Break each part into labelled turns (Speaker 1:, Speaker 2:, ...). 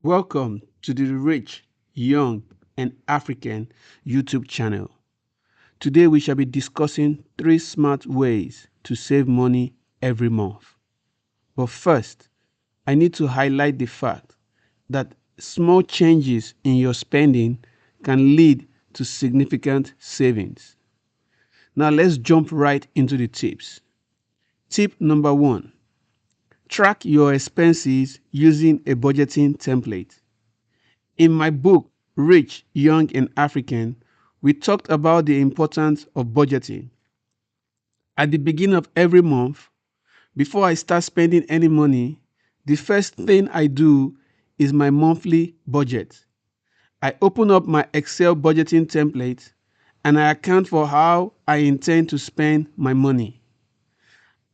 Speaker 1: Welcome to the Rich, Young, and African YouTube channel. Today we shall be discussing 3 smart ways to save money every month. But first, I need to highlight the fact that small changes in your spending can lead to significant savings. Now let's jump right into the tips. Tip number 1. Track your expenses using a budgeting template. In my book, Rich, Young, and African, we talked about the importance of budgeting. At the beginning of every month, before I start spending any money, the first thing I do is my monthly budget. I open up my Excel budgeting template and I account for how I intend to spend my money.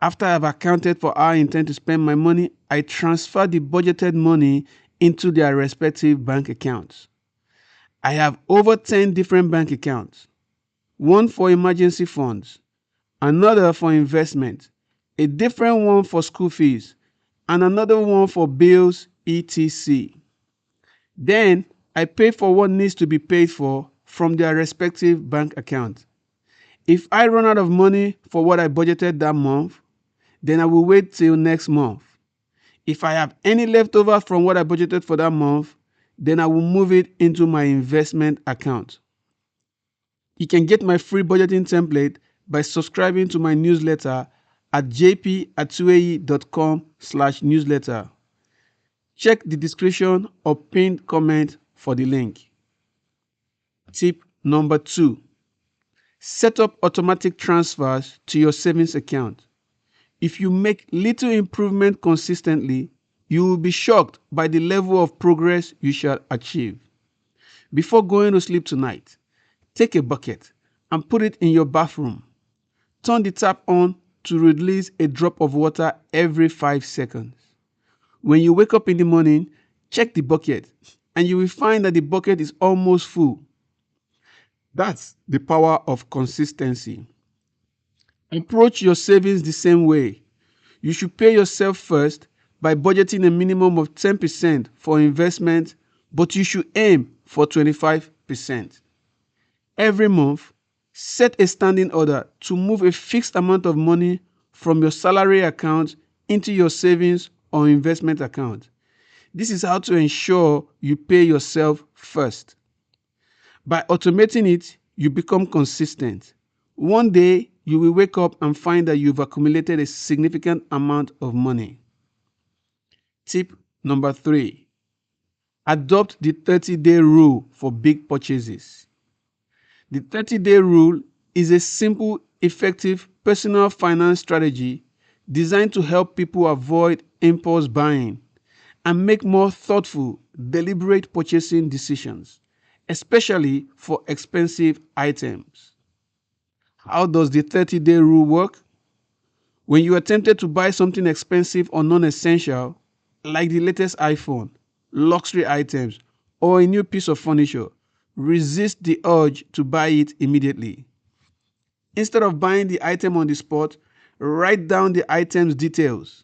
Speaker 1: After I've accounted for how I intend to spend my money, I transfer the budgeted money into their respective bank accounts. I have over 10 different bank accounts. One for emergency funds, another for investment, a different one for school fees, and another one for bills, etc. Then I pay for what needs to be paid for from their respective bank account. If I run out of money for what I budgeted that month, then I will wait till next month. If I have any leftover from what I budgeted for that month, then I will move it into my investment account. You can get my free budgeting template by subscribing to my newsletter at jpatuei.com/newsletter. Check the description or pinned comment for the link. Tip number 2. Set up automatic transfers to your savings account. If you make little improvement consistently, you will be shocked by the level of progress you shall achieve. Before going to sleep tonight, take a bucket and put it in your bathroom. Turn the tap on to release a drop of water every 5 seconds. When you wake up in the morning, check the bucket and you will find that the bucket is almost full. That's the power of consistency. Approach your savings the same way. You should pay yourself first by budgeting a minimum of 10% for investment, but you should aim for 25%. Every month, set a standing order to move a fixed amount of money from your salary account into your savings or investment account. This is how to ensure you pay yourself first. By automating it, you become consistent. One day, you will wake up and find that you've accumulated a significant amount of money. Tip number 3. Adopt the 30-day rule for big purchases. The 30-day rule is a simple, effective personal finance strategy designed to help people avoid impulse buying and make more thoughtful, deliberate purchasing decisions, especially for expensive items. How does the 30-day rule work? When you are tempted to buy something expensive or non-essential, like the latest iPhone, luxury items, or a new piece of furniture, resist the urge to buy it immediately. Instead of buying the item on the spot, write down the item's details.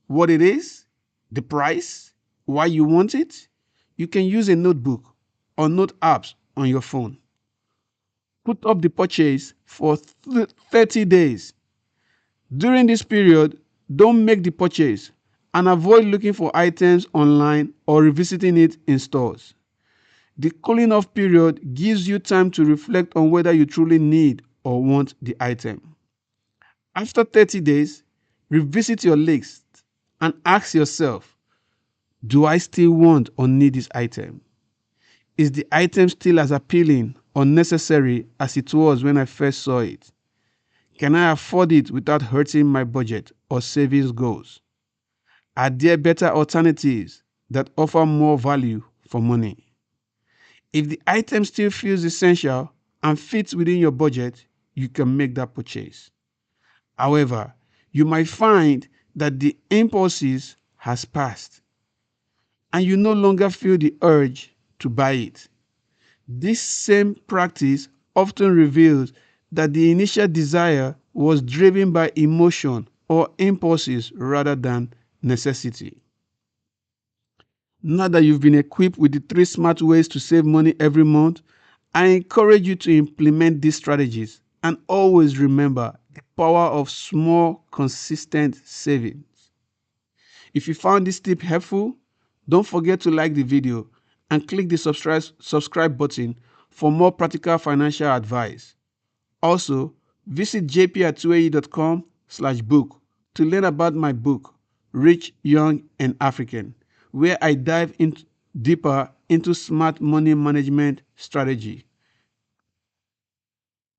Speaker 1: What it is, the price, why you want it. You can use a notebook or note apps on your phone. Put up the purchase for 30 days. During this period, don't make the purchase and avoid looking for items online or revisiting it in stores. The cooling off period gives you time to reflect on whether you truly need or want the item. After 30 days, revisit your list and ask yourself, do I still want or need this item? Is the item still as appealing or necessary as it was when I first saw it? Can I afford it without hurting my budget or savings goals? Are there better alternatives that offer more value for money? If the item still feels essential and fits within your budget, you can make that purchase. However, you might find that the impulses has passed and you no longer feel the urge to buy it. This same practice often reveals that the initial desire was driven by emotion or impulses rather than necessity. Now that you've been equipped with the 3 smart ways to save money every month, I encourage you to implement these strategies and always remember the power of small, consistent savings. If you found this tip helpful, don't forget to like the video and click the subscribe button for more practical financial advice. Also, visit jp@2ae.com/book to learn about my book, Rich, Young, and African, where I dive deeper into smart money management strategy.